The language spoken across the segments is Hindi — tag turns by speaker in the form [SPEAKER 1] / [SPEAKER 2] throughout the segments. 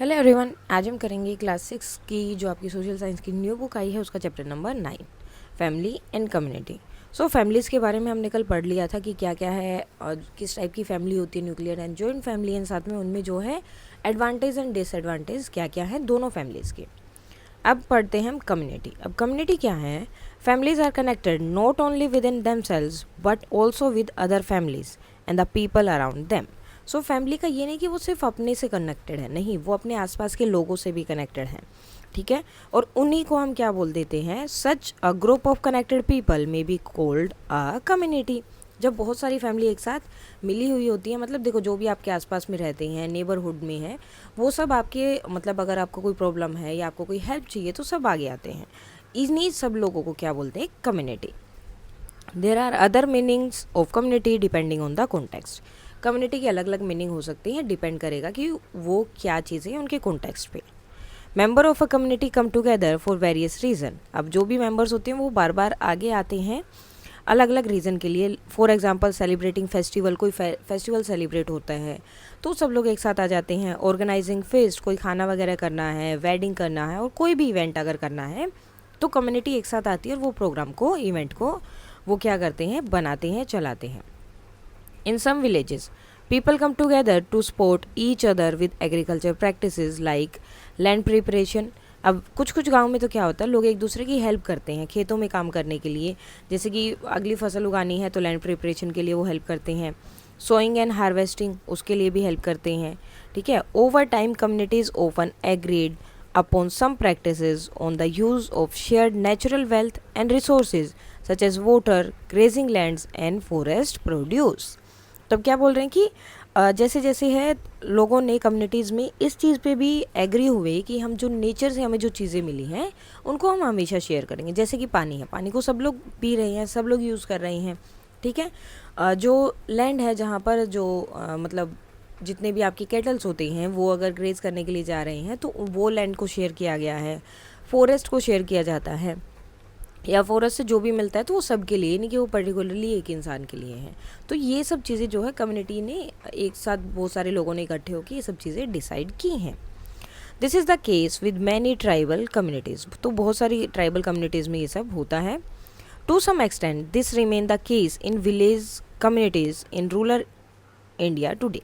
[SPEAKER 1] हेलो एवरीवन, आज हम करेंगे क्लास 6 की जो आपकी सोशल साइंस की न्यू बुक आई है उसका chapter number 9, family and community. So families के बारे में हमने कल पढ़ लिया था कि क्या क्या है और किस टाइप की फैमिली होती है, nuclear and joint family, and साथ में उनमें जो है एडवांटेज एंड डिसएडवांटेज क्या क्या है दोनों फैमिलीज़ के। अब पढ़ते हैं हम कम्युनिटी। अब कम्युनिटी क्या है? Families are connected not only within themselves but also with other families and the people around them. So family का ये नहीं कि वो सिर्फ अपने से कनेक्टेड है, नहीं, वो अपने आसपास के लोगों से भी कनेक्टेड है, ठीक है। और उन्हीं को हम क्या बोल देते हैं? Such a group of connected people may be called a community. जब बहुत सारी फैमिली एक साथ मिली हुई होती है, मतलब देखो जो भी आपके आसपास में रहते हैं, नेबरहुड में है, वो सब आपके, मतलब अगर आपको कोई प्रॉब्लम है या आपको कोई हेल्प चाहिए तो सब आगे आते हैं। इन्हीं सब लोगों को क्या बोलते हैं? Community. There are other meanings of community depending on the context. Community की अलग अलग मीनिंग हो सकती है, डिपेंड करेगा कि वो क्या चीज़ें हैं उनके कॉन्टेक्स्ट पे। Member of a community come together for various reason. अब जो भी मेंबर्स होते हैं वो बार बार आगे आते हैं अलग अलग रीज़न के लिए। फॉर एग्जांपल सेलिब्रेटिंग फेस्टिवल, कोई फेस्टिवल सेलिब्रेट होता है तो सब लोग एक साथ आ जाते हैं। ऑर्गेनाइजिंग फेस्ट, कोई खाना वगैरह करना है, वेडिंग करना है, और कोई भी इवेंट अगर करना है तो कम्युनिटी एक साथ आती है और वो प्रोग्राम को, इवेंट को वो क्या करते हैं? बनाते हैं, चलाते हैं। In some villages, people come together to support each other with agriculture practices like land preparation. अब कुछ कुछ गांव में तो क्या होता है, लोग एक दूसरे की हेल्प करते हैं खेतों में काम करने के लिए, जैसे कि अगली फसल उगानी है तो लैंड प्रिपरेशन के लिए वो हेल्प करते हैं। सोइंग एंड हार्वेस्टिंग, उसके लिए भी हेल्प करते हैं, ठीक है। Over time communities often agreed upon some practices on the use of shared natural wealth and resources such as water, grazing lands and forest produce. तब क्या बोल रहे हैं कि जैसे जैसे है लोगों ने कम्युनिटीज़ में इस चीज़ पे भी एग्री हुए कि हम जो नेचर से हमें जो चीज़ें मिली हैं उनको हम हमेशा शेयर करेंगे। जैसे कि पानी है, पानी को सब लोग पी रहे हैं, सब लोग यूज़ कर रहे हैं, ठीक है। जो लैंड है जहाँ पर जो मतलब जितने भी आपकी केटल्स होते हैं वो अगर ग्रेज करने के लिए जा रहे हैं तो वो लैंड को शेयर किया गया है। फॉरेस्ट को शेयर किया जाता है, या फॉरेस्ट से जो भी मिलता है तो वो सब के लिए, नहीं कि वो पर्टिकुलरली एक इंसान के लिए है। तो ये सब चीज़ें जो है कम्युनिटी ने एक साथ, बहुत सारे लोगों ने इकट्ठे होकर ये सब चीज़ें डिसाइड की हैं। This is the case with many tribal communities. तो बहुत सारी ट्राइबल कम्युनिटीज़ में ये सब होता है। To some extent this remain the case in village communities in rural India today.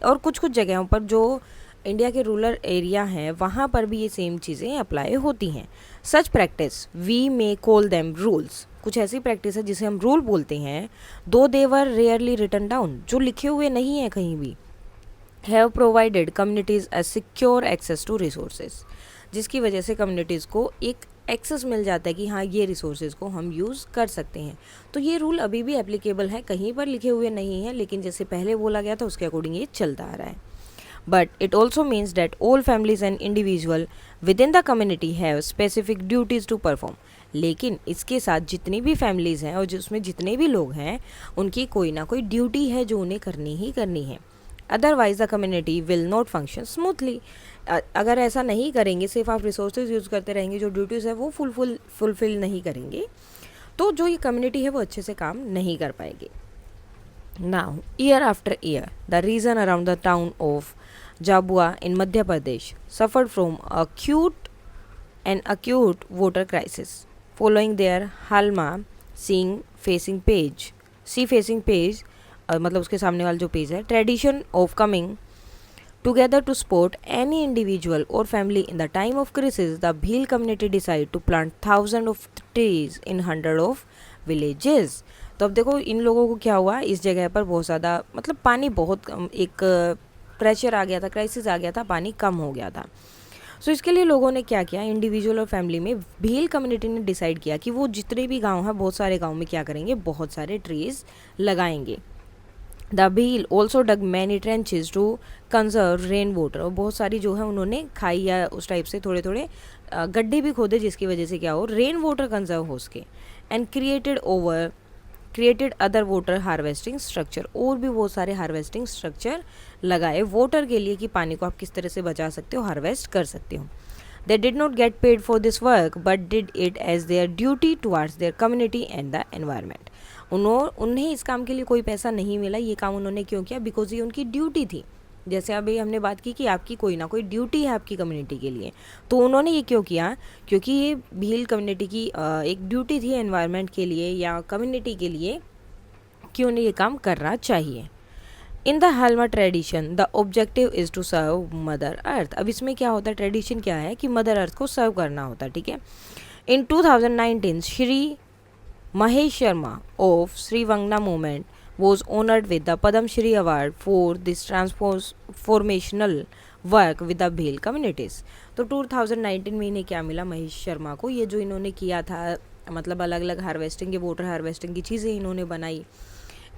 [SPEAKER 1] और कुछ कुछ जगहों पर जो इंडिया के रूरल एरिया हैं वहाँ पर भी ये सेम चीज़ें अप्लाई होती हैं। Such practice we may call them rules. कुछ ऐसी प्रैक्टिस है जिसे हम रूल बोलते हैं, though they were rarely written down, जो लिखे हुए नहीं है कहीं भी, have provided communities a secure access to resources, जिसकी वजह से कम्युनिटीज़ को एक एक्सेस मिल जाता है कि हाँ ये रिसोर्सेज को हम यूज़ कर सकते हैं। तो ये रूल अभी भी एप्लीकेबल है, कहीं पर लिखे हुए नहीं है, लेकिन जैसे पहले बोला गया था उसके अकॉर्डिंग ये चलता आ रहा है। But it also means that all families and individual within the community have specific duties to perform. लेकिन इसके साथ जितनी भी फैमिलीज़ हैं और जिसमें जितने भी लोग हैं उनकी कोई ना कोई ड्यूटी है जो उन्हें करनी ही करनी है। Otherwise the community will not function smoothly. अगर ऐसा नहीं करेंगे, सिर्फ आप रिसोर्सेज यूज़ करते रहेंगे, जो ड्यूटीज़ है वो फुलफिल नहीं करेंगे, तो जो ये कम्युनिटी है वो अच्छे से काम नहीं कर पाएगी। Now year after year the region around the town of Jhabua in Madhya Pradesh suffered from acute water crisis following their Halma sea facing page, मतलब उसके सामने वाला जो पेज है, tradition of coming together to support any individual or family in the time of crisis, the Bhil community decide to plant thousands of trees in hundred of villages. तो अब देखो इन लोगों को क्या हुआ, इस जगह पर बहुत ज़्यादा, मतलब पानी बहुत एक प्रेशर आ गया था, क्राइसिस आ गया था, पानी कम हो गया था। सो इसके लिए लोगों ने क्या किया, इंडिविजुअल और फैमिली में भील कम्युनिटी ने डिसाइड किया कि वो जितने भी गांव हैं, बहुत सारे गांव में क्या करेंगे, बहुत सारे ट्रीज लगाएंगे। The Bhil also dug many trenches to conserve rain water. और बहुत सारी जो है उन्होंने खाई या उस टाइप से थोड़े थोड़े गड्ढे भी खोदे, जिसकी वजह से क्या हो, रेन वाटर कंजर्व हो सके। And created other water harvesting structure, और भी बहुत सारे हार्वेस्टिंग स्ट्रक्चर लगाए वाटर के लिए कि पानी को आप किस तरह से बचा सकते हो, हार्वेस्ट कर सकते हो। They did not get paid for this work but did it as their duty towards their community and the environment. उन्हें इस काम के लिए कोई पैसा नहीं मिला, ये काम उन्होंने क्यों किया, बिकॉज ये उनकी ड्यूटी थी, जैसे अभी हमने बात की कि आपकी कोई ना कोई ड्यूटी है आपकी कम्युनिटी के लिए, तो उन्होंने ये क्यों किया, क्योंकि ये भील कम्युनिटी की एक ड्यूटी थी एनवायरनमेंट के लिए या कम्युनिटी के लिए कि उन्हें ये काम करना चाहिए। In the Halma tradition the objective is to serve mother earth. अब इसमें क्या होता है, ट्रेडिशन क्या है कि मदर अर्थ को सर्व करना होता है, ठीक है। इन 2019 Shri Mahesh Sharma of Sri Vangna movement was honored with the Padam Shri Award for this transformational work with the भेल कम्युनिटीज़। तो 2019 में इन्हें क्या मिला, महेश शर्मा को, ये जो इन्होंने किया था, मतलब अलग अलग हार्वेस्टिंग के, वाटर हार्वेस्टिंग की चीज़ें इन्होंने बनाई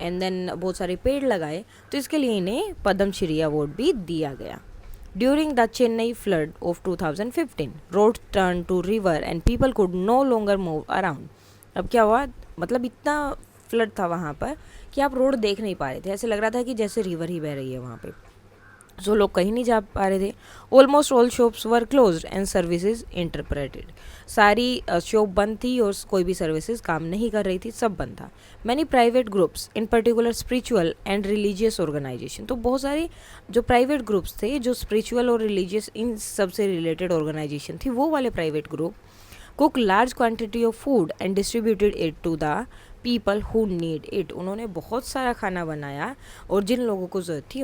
[SPEAKER 1] एंड देन बहुत सारे पेड़ लगाए, तो इसके लिए इन्हें पद्म श्री अवार्ड भी दिया गया। During the Chennai flood of 2015 road turn to river and people could no longer move around. अब क्या हुआ, मतलब इतना फ्लड था वहाँ पर कि आप रोड देख नहीं पा रहे थे, ऐसे लग रहा था कि जैसे रिवर ही बह रही है वहाँ पे, जो लोग कहीं नहीं जा पा रहे थे। ऑलमोस्ट ऑल शॉप्स वर क्लोज्ड एंड सर्विसेज इंटरप्रेटेड। सारी शॉप बंद थी और कोई भी सर्विसेज काम नहीं कर रही थी, सब बंद था। Many private groups in particular spiritual and religious organisation, तो बहुत सारे जो प्राइवेट ग्रुप्स थे, जो स्पिरिचुअल और रिलीजियस इन सब से रिलेटेड ऑर्गेनाइजेशन थी, वो वाले private group cook large quantity of food and distributed it to the people who need it. उन्होंने बहुत सारा खाना बनाया और जिन लोगों को ज़रूरत थी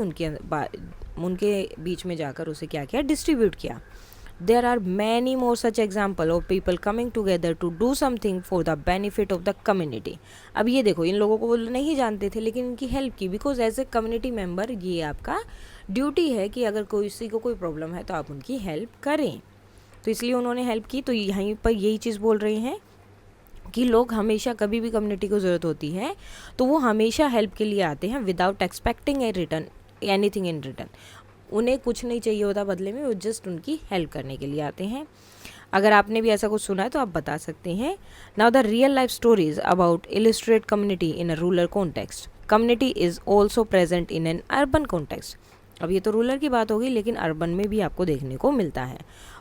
[SPEAKER 1] उनके बीच में जाकर उसे क्या किया, डिस्ट्रीब्यूट किया। There are many more such example of people coming together to do something for the benefit of the community. अब ये देखो, इन लोगों को वो नहीं जानते थे लेकिन इनकी हेल्प की, because as a community member ये आपका ड्यूटी है कि अगर किसी को कोई प्रॉब्लम है तो आप उनकी हेल्प करें, तो इसलिए उन्होंने हेल्प की। तो यहीं पर यही चीज़ बोल रहे हैं कि लोग हमेशा, कभी भी कम्युनिटी को ज़रूरत होती है तो वो हमेशा हेल्प के लिए आते हैं without expecting a return anything in return. उन्हें कुछ नहीं चाहिए होता बदले में, वो जस्ट उनकी हेल्प करने के लिए आते हैं। अगर आपने भी ऐसा कुछ सुना है तो आप बता सकते हैं। Now the real life stories about illustrate community in a rural context. Community is also present in an urban context. अब ये तो रूरल की बात होगी, लेकिन अर्बन में भी आपको देखने को मिलता है।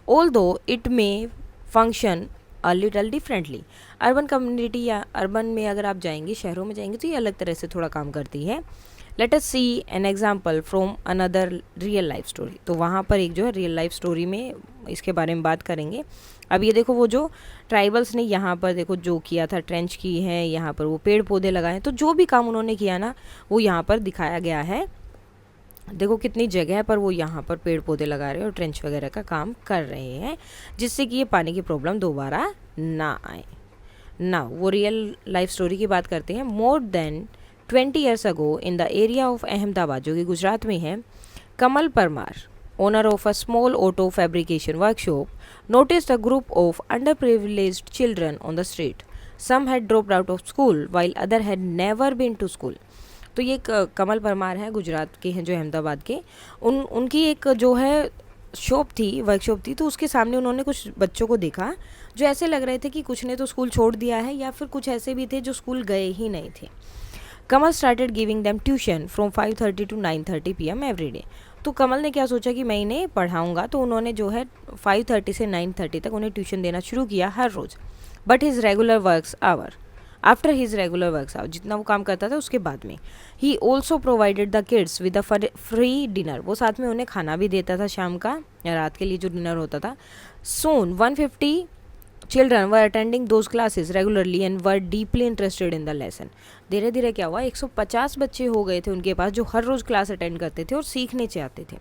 [SPEAKER 1] Although it may function a little differently. Urban community या अर्बन में अगर आप जाएंगे, शहरों में जाएंगे, तो ये अलग तरह से थोड़ा काम करती है। Let us see an example from another real life story. तो वहाँ पर एक जो है रियल लाइफ स्टोरी में इसके बारे में बात करेंगे। अब ये देखो, वो जो ट्राइबल्स ने यहाँ पर देखो जो किया था, ट्रेंच की है, यहाँ पर वो पेड़ पौधे लगाए, तो जो भी काम उन्होंने किया ना वो यहाँ पर दिखाया गया है। देखो कितनी जगह पर वो यहाँ पर पेड़ पौधे लगा रहे हैं और ट्रेंच वगैरह का काम कर रहे हैं, जिससे कि ये पानी की प्रॉब्लम दोबारा ना आए ना। वो रियल लाइफ स्टोरी की बात करते हैं। More than 20 years ago in the area of Ahmedabad, जो कि गुजरात में है, Kamal Parmar, owner of a small auto fabrication workshop, noticed a group of underprivileged children on the street. Some had dropped out of school while other had never been to school. तो ये कमल परमार है, गुजरात के हैं, जो अहमदाबाद के। उनकी एक जो है शॉप थी, वर्कशॉप थी, तो उसके सामने उन्होंने कुछ बच्चों को देखा जो ऐसे लग रहे थे कि कुछ ने तो स्कूल छोड़ दिया है या फिर कुछ ऐसे भी थे जो स्कूल गए ही नहीं थे। Kamal started giving them tuition from 5:30 to 9:30 PM every day. तो कमल ने क्या सोचा कि मैं इन्हें पढ़ाऊँगा, तो उन्होंने जो है 5:30 से 9:30 तक उन्हें ट्यूशन देना शुरू किया हर रोज़। But his regular works hour, after his regular works hour, जितना वो काम करता था उसके बाद में, he also provided the kids with a free dinner. वो साथ में उन्हें खाना भी देता था शाम का या रात के लिए जो डिनर होता था। सोन 150 children were attending those classes regularly and were deeply interested in the lesson. धीरे धीरे क्या हुआ, 150 बच्चे हो गए थे उनके पास जो हर रोज़ क्लास अटेंड करते थे और सीखने चाहते थे।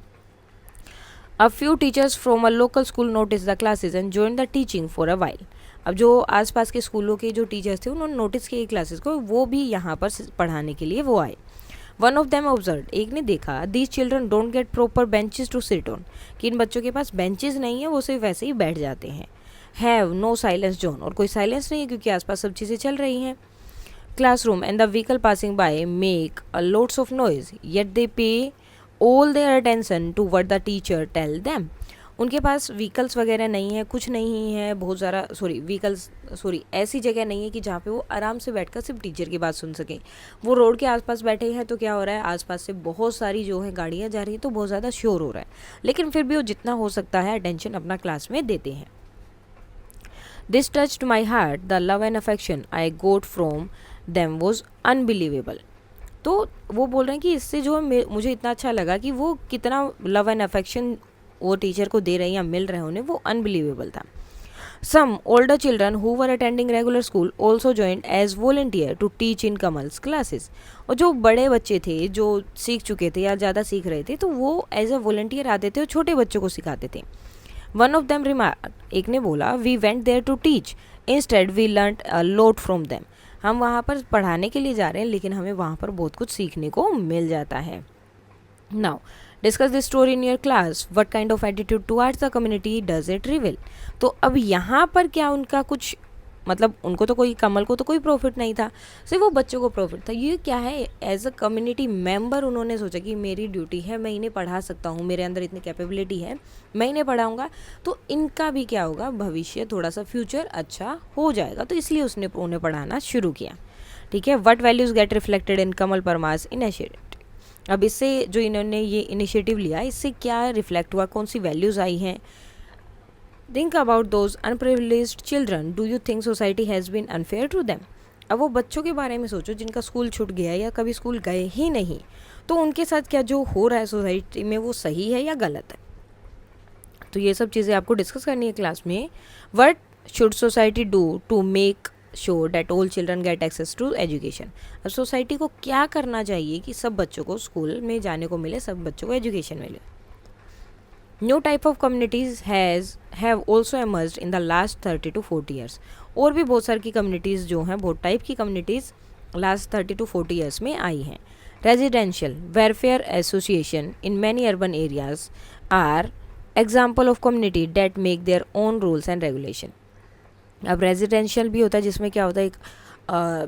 [SPEAKER 1] A few teachers from a local school noticed the classes and joined the teaching for a while. अब जो आसपास के स्कूलों के जो टीचर्स थे उन्होंने नोटिस किया क्लासेस को, वो भी यहाँ पर पढ़ाने के लिए वो आए। वन ऑफ देम ऑब्जर्व, एक ने देखा, these children don't get proper benches to sit on, कि इन बच्चों के पास बेंचेस नहीं है, वो सिर्फ वैसे ही बैठ जाते हैं। हैव नो साइलेंस जोन, और कोई साइलेंस नहीं है क्योंकि आसपास सब चीज़ें चल रही हैं। Classroom and the vehicle passing by make a lots of noise yet they pay all their attention to what the teacher tell them. उनके पास व्हीकल्स वगैरह नहीं है, कुछ नहीं है, बहुत ज़्यादा ऐसी जगह नहीं है कि जहाँ पे वो आराम से बैठकर सिर्फ टीचर की बात सुन सकें। वो रोड के आसपास बैठे हैं तो क्या हो रहा है, आसपास से बहुत सारी जो है गाड़ियाँ जा रही हैं तो बहुत ज़्यादा शोर हो रहा है, लेकिन फिर भी वो जितना हो सकता है अटेंशन अपना क्लास में देते हैं। This touched my heart, the love and affection I got from them was unbelievable. तो वो बोल रहे हैं कि इससे जो है मुझे इतना अच्छा लगा कि वो कितना लव एंड अफेक्शन वो टीचर को दे रहे हैं या मिल रहे हैं उन्हें, वो अनबिलीवेबल था. Some older children who were attending regular school also joined as volunteer to teach in Kamal's classes. और जो बड़े बच्चे थे जो सीख चुके थे या ज़्यादा सीख रहे थे तो वो एज अ वॉलंटियर आते थे और छोटे बच्चों को सिखाते थे. One of them remarked, एक ने बोला, we went there to teach. Instead we learnt a lot from them. हम वहाँ पर पढ़ाने के लिए जा रहे हैं लेकिन हमें वहाँ पर बहुत कुछ सीखने को मिल जाता है. Now, discuss this story in your class. What kind of attitude towards the community does it reveal? तो अब यहाँ पर क्या उनका कुछ मतलब उनको तो कोई कमल को तो कोई प्रॉफिट नहीं था, सिर्फ वो बच्चों को प्रॉफिट था. ये क्या है, एज अ कम्युनिटी मेंबर उन्होंने सोचा कि मेरी ड्यूटी है, मैं इन्हें पढ़ा सकता हूँ, मेरे अंदर इतनी कैपेबिलिटी है, मैं इन्हें पढ़ाऊँगा तो इनका भी क्या होगा, भविष्य थोड़ा सा फ्यूचर अच्छा हो जाएगा. तो इसलिए उसने उन्हें पढ़ाना शुरू किया. ठीक है. What values get reflected in Kamal Parmar's initiative. अब इससे जो इन्होंने ये इनिशिएटिव लिया इससे क्या रिफ्लेक्ट हुआ, कौन सी वैल्यूज़ आई हैं. Think about those unprivileged children. Do you think society has been unfair to them. अब वो बच्चों के बारे में सोचो जिनका स्कूल छूट गया या कभी स्कूल गए ही नहीं, तो उनके साथ क्या जो हो रहा है सोसाइटी में वो सही है या गलत है. तो ये सब चीज़ें आपको डिस्कस करनी है क्लास में. What should society do to make sure that all children get access to education. अब सोसाइटी को क्या करना चाहिए कि सब बच्चों को स्कूल में जाने को मिले, सब बच्चों को एजुकेशन मिले. New type of communities have also emerged in the last 30 to 40 years. और भी बहुत सारी की कम्युनिटीज़ जो हैं, बहुत टाइप की कम्युनिटीज़ लास्ट 30 to 40 years में आई हैं. Residential welfare association in many urban areas are example of community that make their own rules and regulation. अब रेजिडेंशियल भी होता है जिसमें क्या होता है, एक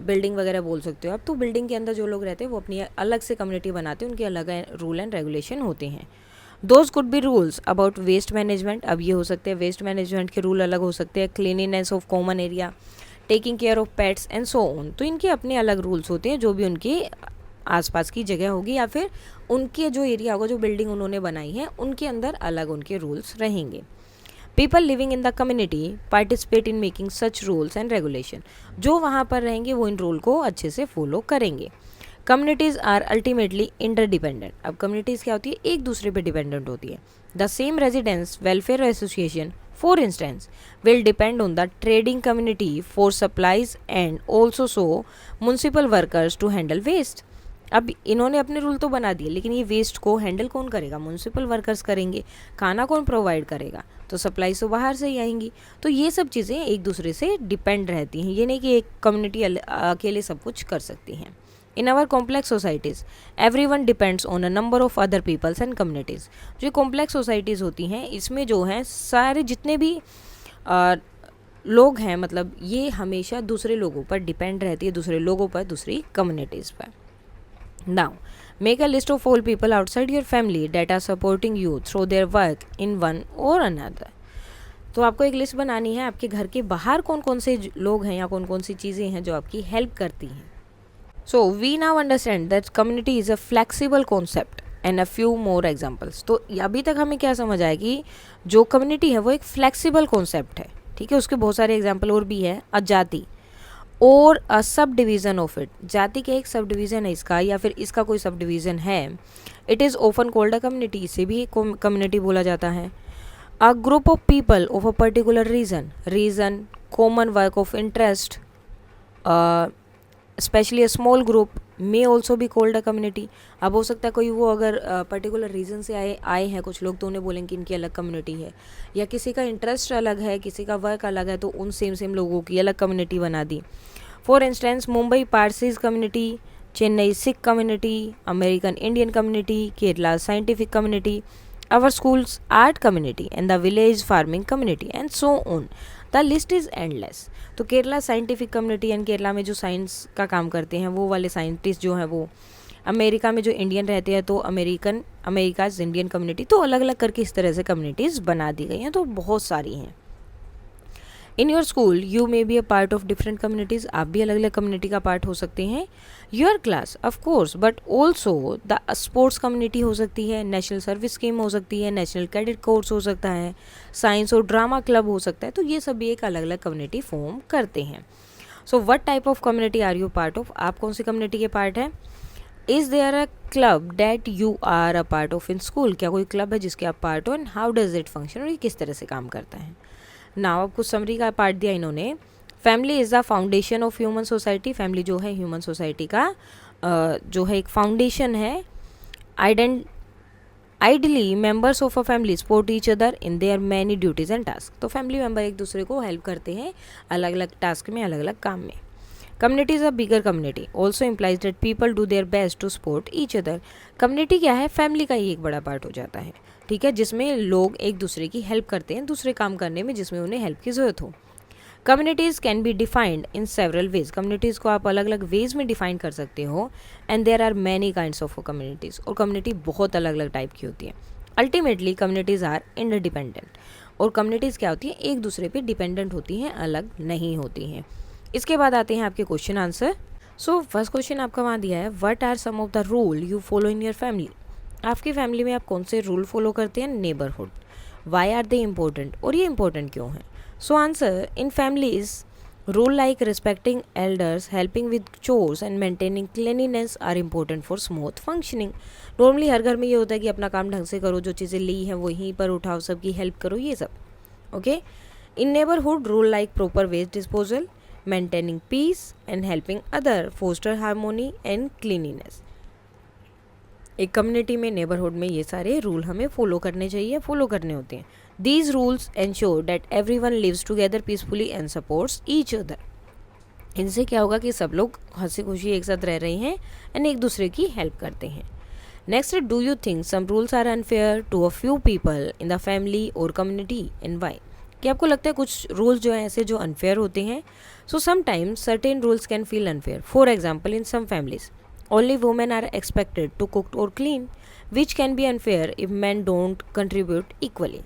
[SPEAKER 1] बिल्डिंग वगैरह बोल सकते हो आप, तो बिल्डिंग के अंदर जो लोग रहते हैं वो अपनी अलग से कम्युनिटी बनाते हैं, उनके अलग रूल एंड रेगुलेशन होते हैं. Those could be rules about waste management. अब ये हो सकते हैं वेस्ट मैनेजमेंट के रूल अलग हो सकते हैं, cleanliness of common area, taking care of pets and so on. तो इनके अपने अलग रूल्स होते हैं जो भी उनके आसपास की जगह होगी या फिर उनके जो एरिया होगा, जो बिल्डिंग उन्होंने बनाई है उनके अंदर अलग उनके रूल्स रहेंगे. People living in the community participate in making such rules and regulation. जो वहाँ पर रहेंगे वो इन रूल को अच्छे से फॉलो करेंगे. Communities are ultimately interdependent. अब कम्युनिटीज़ क्या होती है, एक दूसरे पे डिपेंडेंट होती है. The same residence welfare association for instance will depend on the trading community for supplies and also so municipal workers to handle waste. अब इन्होंने अपने रूल तो बना दिए लेकिन ये वेस्ट को हैंडल कौन करेगा, म्युनिसिपल वर्कर्स करेंगे. खाना कौन प्रोवाइड करेगा, तो सप्लाई तो बाहर से ही आएंगी. तो ये सब चीज़ें एक दूसरे से डिपेंड रहती हैं. ये नहीं कि एक कम्युनिटी अकेले सब कुछ कर सकती हैं. In our complex societies everyone depends on a number of other peoples and communities. जो कॉम्प्लेक्स सोसाइटीज़ होती हैं इसमें जो हैं सारे जितने भी लोग हैं, मतलब ये हमेशा दूसरे लोगों पर डिपेंड रहती है, दूसरे लोगों पर, दूसरी कम्युनिटीज़ पर. Now, make a list of all people outside your family that are supporting you through their work in one or another. तो आपको एक लिस्ट बनानी है आपके घर के बाहर कौन कौन से लोग हैं या कौन कौन सी चीज़ें हैं जो आपकी हेल्प करती हैं. So we now understand that community is a flexible concept and a few more examples. तो अभी तक हमें क्या समझ आया कि जो कम्युनिटी है वो एक फ्लेक्सिबल कॉन्सेप्ट है. ठीक है, उसके बहुत सारे एग्जाम्पल और भी है. अ जाति और अ सब डिवीज़न ऑफ इट. जाति का एक सब डिवीज़न है इसका या फिर इसका कोई सब डिवीज़न है. It is open called a community. इसे भी कम्युनिटी बोला जाता है. अ group of people of a particular reason common work of interest specially a small group may also भी कॉल्ड अ कम्युनिटी. अब हो सकता है कोई वो अगर पर्टिकुलर रीज़न से आए हैं कुछ लोग तो उन्हें बोलेंगे कि इनकी अलग कम्युनिटी है, या किसी का इंटरेस्ट अलग है, किसी का वर्क अलग है, तो उन सेम लोगों की अलग कम्युनिटी बना दी. For instance Mumbai Parsis community, Chennai Sikh community, American Indian community, Kerala scientific community, our schools art community and the village farming community and so on. The list is endless. तो Kerala scientific community and Kerala में जो साइंस का काम करते हैं वो वाले साइंटिस्ट जो हैं वो, अमेरिका में जो इंडियन रहते हैं तो अमेरिकाज इंडियन कम्युनिटी. तो अलग अलग करके इस तरह से कम्युनिटीज़ बना दी गई हैं, तो बहुत सारी हैं. In your school you may be a part of different communities. आप भी अलग अलग कम्युनिटी का पार्ट हो सकते हैं. Your class of course but also the sports community हो सकती है, नेशनल सर्विस स्कीम हो सकती है, नेशनल कैडेट कोर्स हो सकता है, साइंस और ड्रामा क्लब हो सकता है. तो ये सभी एक अलग अलग कम्युनिटी फॉर्म करते हैं. So what type of community are you part of. आप कौन सी कम्युनिटी के पार्ट हैं. Is there a club that you are a part of in school, क्या कोई क्लब है जिसके आप पार्ट हो, and how does it function, और ये किस तरह से काम करता है। नाउ आपको समरी का पार्ट दिया इन्होंने। Family is the foundation of human society, family जो है ह्यूमन सोसाइटी का जो है एक फाउंडेशन है। Ideally members of a family support each other in their many duties and task, तो फैमिली मेंबर एक दूसरे को हेल्प करते हैं अलग अलग टास्क में, अलग अलग काम में। Community is a bigger community also implies that people do their best to support each other. Community क्या है, फैमिली का ही एक बड़ा पार्ट हो जाता है, ठीक है, जिसमें लोग एक दूसरे की हेल्प करते हैं दूसरे काम करने में जिसमें उन्हें हेल्प की ज़रूरत हो। Communities can be defined in several ways, communities को आप अलग अलग वेज में डिफाइन कर सकते हो। And there are many kinds of communities, और कम्युनिटी बहुत अलग अलग टाइप की होती है। अल्टीमेटली कम्युनिटीज़ आर इंटरडिपेंडेंट, और कम्युनिटीज़ क्या होती हैं, एक दूसरे पे डिपेंडेंट होती हैं, अलग नहीं होती हैं। इसके बाद आते हैं आपके question answer. So first question आपका वहाँ दिया है, what are some of the rule you follow in your family, आपकी फैमिली में आप कौन से रूल फॉलो करते हैं। Neighbourhood, why are they important, और ये इम्पोर्टेंट क्यों है। So answer, in families rule like respecting elders, helping with chores and maintaining cleanliness are important for smooth functioning. Normally हर घर में ये होता है कि अपना काम ढंग से करो, जो चीज़ें ली हैं वहीं पर उठाओ, सबकी हेल्प करो, ये सब। Okay, in neighbourhood rule like proper waste disposal, maintaining peace and helping other foster harmony and cleanliness. एक कम्युनिटी में, नेबरहुड में ये सारे रूल हमें फॉलो करने चाहिए, फॉलो करने होते हैं। These rules ensure that everyone lives together peacefully and supports each other. इनसे क्या होगा कि सब लोग हंसी खुशी एक साथ रह रहे हैं एंड एक दूसरे की हेल्प करते हैं। Next, do you think some rules are unfair to a few people in the family और कम्युनिटी एंड वाई, कि आपको लगता है कुछ रूल्स जो हैं ऐसे जो अनफेयर होते हैं। So sometimes certain rules can feel unfair, for example in some families only women are expected to cook or clean, which can be unfair if men don't contribute equally।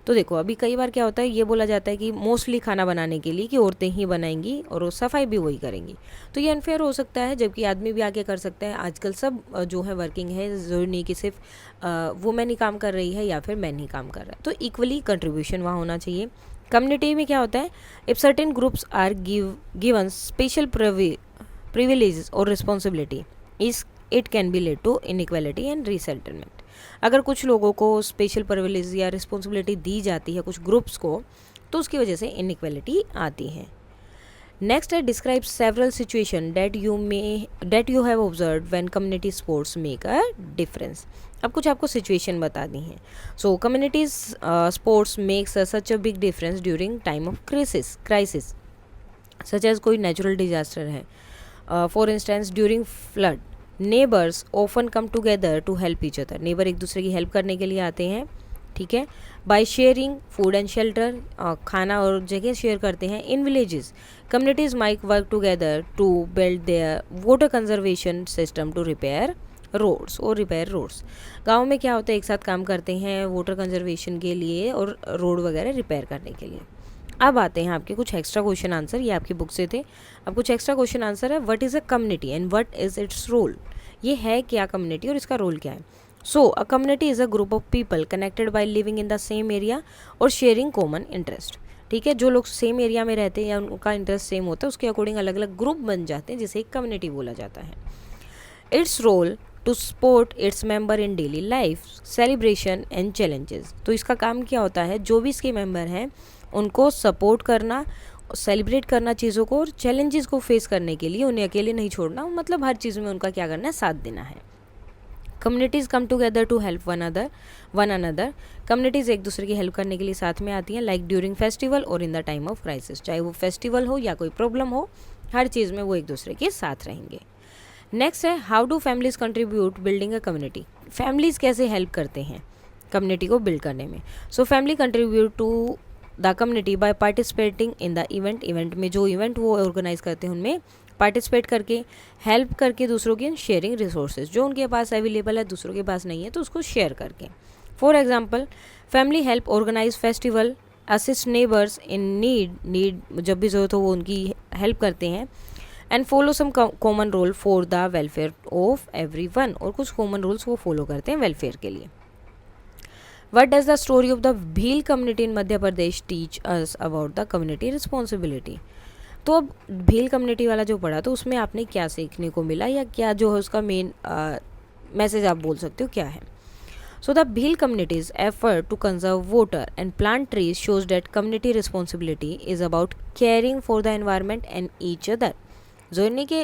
[SPEAKER 1] तो देखो अभी कई बार क्या होता है, ये बोला जाता है कि मोस्टली खाना बनाने के लिए कि औरतें ही बनाएंगी और वो सफाई भी वही करेंगी, तो ये अनफेयर हो सकता है, जबकि आदमी भी आके कर सकता है। आजकल सब जो है वर्किंग है, ज़रूरी नहीं कि सिर्फ वुमेन ही काम कर रही है या फिर मैन ही काम कर रहा है, तो इक्वली कंट्रीब्यूशन वहाँ होना चाहिए। कम्युनिटी में क्या होता है, if certain groups are given special privileges or responsibility is it can be lead to inequality and resettlement। अगर कुछ लोगों को स्पेशल प्रिविलेज या रिस्पॉन्सिबिलिटी दी जाती है कुछ ग्रुप्स को, तो उसकी वजह से इनइक्वालिटी आती है। नेक्स्ट है, describe several situation that you have observed when community sports make a difference. अब कुछ आपको सिचुएशन बता दी हैं। So communities sports makes such a big difference during time of crisis such as कोई नेचुरल डिजास्टर है। For instance during flood neighbours often come together to help each other, neighbour एक दूसरे की हेल्प करने के लिए आते हैं, ठीक है। By sharing food and shelter, खाना और जगह शेयर करते हैं। In villages communities might work together to build their water conservation system to repair roads. गाँव में क्या होता है, एक साथ काम करते हैं वाटर कंजर्वेशन के लिए और रोड वगैरह रिपेयर करने के लिए। अब आते हैं आपके कुछ एक्स्ट्रा क्वेश्चन आंसर, ये आपकी बुक से थे। अब कुछ एक्स्ट्रा क्वेश्चन आंसर है, what is a community and what is its role, ये है क्या कम्युनिटी और इसका रोल क्या है। So a community is a group of people connected by living in the same area और शेयरिंग कॉमन इंटरेस्ट, ठीक है। जो लोग सेम एरिया में रहते हैं या उनका इंटरेस्ट सेम होता है, उसके अकॉर्डिंग अलग अलग ग्रुप बन जाते हैं, जिसे एक कम्युनिटी बोला जाता है। Its role to support its member in daily life celebration and challenges, तो इसका काम क्या होता है, जो भी इसके मेंबर हैं उनको सपोर्ट करना, सेलिब्रेट करना चीज़ों को, और चैलेंजेस को फेस करने के लिए उन्हें अकेले नहीं छोड़ना, मतलब हर चीज़ में उनका क्या करना है, साथ देना है। Communities come together to help one another, communities एक दूसरे की हेल्प करने के लिए साथ में आती हैं, लाइक ड्यूरिंग फेस्टिवल और in the time of crisis, चाहे वो फेस्टिवल हो या कोई प्रॉब्लम हो, हर चीज़ में वो एक दूसरे के साथ रहेंगे। नेक्स्ट है, how do families contribute building a community, families कैसे हेल्प करते हैं कम्युनिटी को बिल्ड करने में। So family contribute to the community by participating in the event में जो इवेंट वो ऑर्गेनाइज करते हैं उनमें पार्टिसिपेट करके, हेल्प करके दूसरों की, शेयरिंग रिसोर्सेज, जो उनके पास अवेलेबल है दूसरों के पास नहीं है तो उसको शेयर करके। For example, family help organise festival, assist neighbours in need, जब भी ज़रूरत हो वो उनकी हेल्प करते हैं। And follow some common rule for the welfare of everyone, और कुछ कॉमन रूल्स वो फॉलो करते हैं वेलफेयर के लिए। What does the story of the Bhil community in Madhya Pradesh teach us about the community responsibility? तो अब भील कम्युनिटी वाला जो पढ़ा तो उसमें आपने क्या सीखने को मिला, या क्या जो है उसका मेन मैसेज आप बोल सकते हो क्या है? So the Bhil community's effort to conserve water and plant trees shows that community responsibility is about caring for the environment and each other. जो यानी कि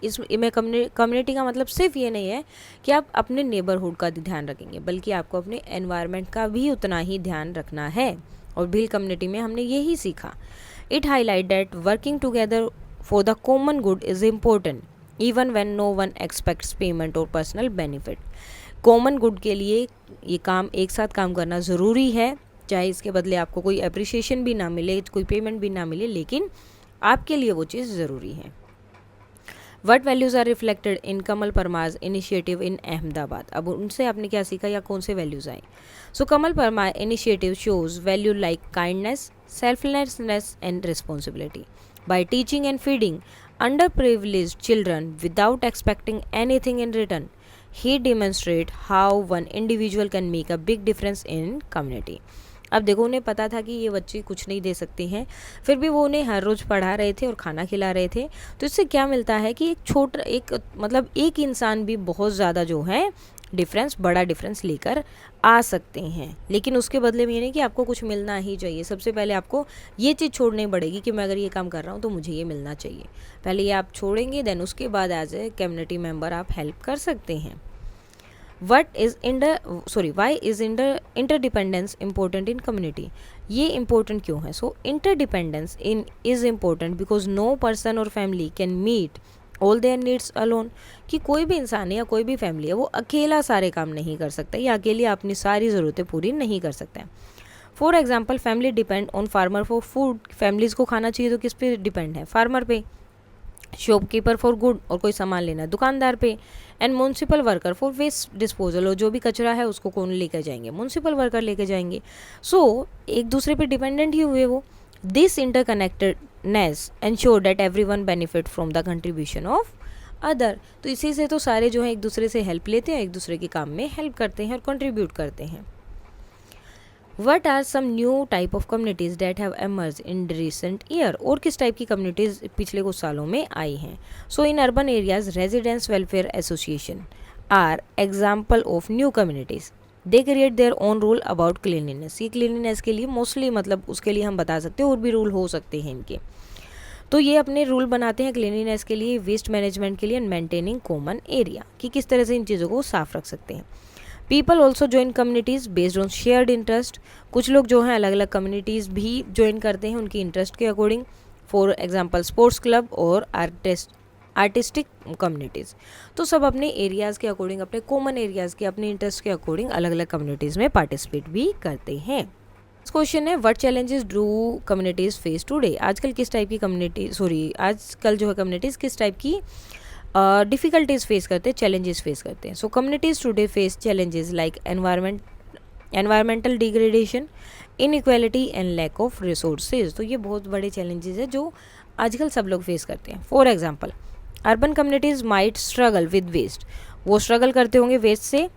[SPEAKER 1] इसमें कम्युनिटी का मतलब सिर्फ ये नहीं है कि आप अपने नेबरहुड का ध्यान रखेंगे, बल्कि आपको अपने एनवायरनमेंट का भी उतना ही ध्यान रखना है। और भील कम्युनिटी में हमने यही सीखा। It highlight that working together for the common good is important even when no one expects payment और पर्सनल बेनिफिट। कॉमन गुड के लिए ये काम एक साथ काम करना ज़रूरी है, चाहे इसके बदले आपको कोई अप्रिसिएशन भी ना मिले, कोई पेमेंट भी ना मिले, लेकिन आपके लिए वो चीज़ ज़रूरी है। What values are reflected in Kamal Parmar initiative in Ahmedabad. अब उनसे आपने क्या सीखा या कौन से वैल्यूज़ आए? So Kamal Parmar initiative shows value like kindness, selflessness and responsibility. By teaching and feeding underprivileged children without expecting anything in return, he demonstrate how one individual can make a big difference in community। अब देखो, उन्हें पता था कि ये बच्चे कुछ नहीं दे सकते हैं, फिर भी वो उन्हें हर रोज़ पढ़ा रहे थे और खाना खिला रहे थे। तो इससे क्या मिलता है कि एक इंसान भी बहुत ज़्यादा जो है बड़ा डिफरेंस लेकर आ सकते हैं। लेकिन उसके बदले में ये नहीं कि आपको कुछ मिलना ही चाहिए। सबसे पहले आपको ये चीज़ छोड़नी पड़ेगी कि मैं अगर ये काम कर रहा हूँ तो मुझे ये मिलना चाहिए। पहले ये आप छोड़ेंगे, देन उसके बाद एज ए कम्युनिटी मेंबर आप हेल्प कर सकते हैं। Why is interdependence important in community? ये इम्पोर्टेंट क्यों है? So interdependence is important because no person और family can meet all their needs alone. कि कोई भी इंसान है या कोई भी फैमिली है वो अकेला सारे काम नहीं कर सकता या अकेले अपनी सारी ज़रूरतें पूरी नहीं कर सकता है। For example, family depend on farmer for food. Families को खाना चाहिए तो किस पे डिपेंड है? फार्मर पे। शॉपकीपर फॉर गुड, और कोई सामान लेना दुकानदार पे। And municipal worker for waste disposal, और जो भी कचरा है उसको कौन लेकर जाएंगे? म्यूनसिपल वर्कर लेकर जाएंगे। सो एक दूसरे पे डिपेंडेंट ही हुए वो। This interconnectedness ensure that everyone benefit from the contribution of other. तो इसी से तो सारे जो है एक दूसरे से हेल्प लेते हैं, एक दूसरे के काम में हेल्प करते हैं और कंट्रीब्यूट करते हैं। What are some new type of communities that have emerged in recent year? और किस टाइप की कम्युनिटीज़ पिछले कुछ सालों में आई हैं? So in urban areas, residents welfare association are example of new communities. They create their own rule about cleanliness. ये cleanliness के लिए मोस्टली मतलब उसके लिए हम बता सकते हैं, और भी रूल हो सकते हैं इनके। तो ये अपने रूल बनाते हैं क्लीनिनेस के लिए, वेस्ट मैनेजमेंट के लिए, एंड मेंटेनिंग कॉमन एरिया, कि किस तरह से इन चीज़ों को साफ रख सकते हैं। People also join communities based on shared interest. कुछ लोग जो हैं अलग अलग कम्युनिटीज़ भी ज्वाइन करते हैं उनकी इंटरेस्ट के according. For example, sports club और आर्टिस्टिक कम्युनिटीज़। तो सब अपने एरियाज़ के अकॉर्डिंग, अपने कॉमन एरियाज़ के अपने इंटरेस्ट के अकॉर्डिंग अलग अलग कम्युनिटीज़ में पार्टिसिपेट भी करते हैं। क्वेश्चन है, what challenges do communities face today? आजकल जो है कम्युनिटीज़ किस टाइप की डिफ़िकल्टीज़ फेस करते हैं, चैलेंजेस फेस करते हैं? So communities today face challenges like environmental degradation, inequality and lack of resources. तो ये बहुत बड़े चैलेंजेस है जो आजकल सब लोग फेस करते हैं। For example, urban communities might struggle with waste. वो स्ट्रगल करते होंगे वेस्ट से,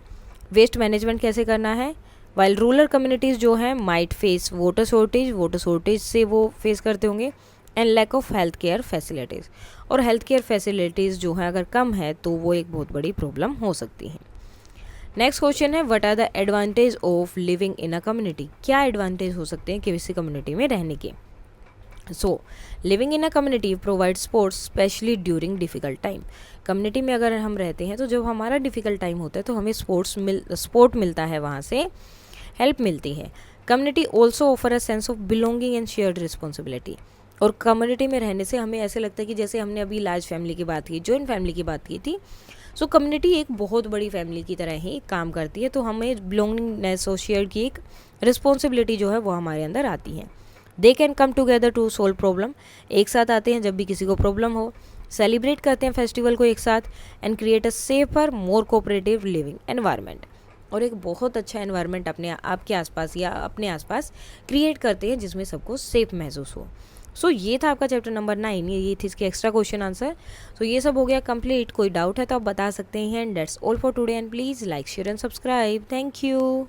[SPEAKER 1] वेस्ट मैनेजमेंट कैसे करना है। वाइल रूरल कम्युनिटीज़ जो हैं माइट फेस वाटर शॉर्टेज से वो फेस करते होंगे, and lack of health care facilities. और हेल्थ केयर फैसिलिटीज़ जो हैं अगर कम है तो वो एक बहुत बड़ी प्रॉब्लम हो सकती है। नेक्स्ट क्वेश्चन है, what are the advantage of living in a community? क्या एडवांटेज हो सकते हैं किसी कम्युनिटी में रहने के? So living in a community provide supports specially during difficult time. Community में अगर हम रहते हैं तो जब हमारा डिफ़िकल्ट टाइम होता है तो हमें सपोर्ट मिलता है, वहाँ से हेल्प मिलती है। Community also offer a sense of belonging and shared responsibility. और कम्युनिटी में रहने से हमें ऐसे लगता है कि जैसे हमने अभी लार्ज फैमिली की बात की, जॉइंट फैमिली की बात की थी, सो कम्युनिटी एक बहुत बड़ी फैमिली की तरह ही काम करती है। तो हमें बिलोंगिंगनेस और शेयर की एक रिस्पॉन्सिबिलिटी जो है वो हमारे अंदर आती है। They can come together to solve problem. एक साथ आते हैं जब भी किसी को प्रॉब्लम हो, सेलिब्रेट करते हैं फेस्टिवल को एक साथ, and create a safer more cooperative living environment. और एक बहुत अच्छा एनवायरनमेंट आपके आसपास या अपने आसपास क्रिएट करते हैं जिसमें सबको सेफ महसूस हो। सो ये था आपका चैप्टर नंबर 9, ये थी इसके एक्स्ट्रा क्वेश्चन आंसर। सो ये सब हो गया कंप्लीट। कोई डाउट है तो आप बता सकते हैं। And that's all for today, and please like share and subscribe. Thank you.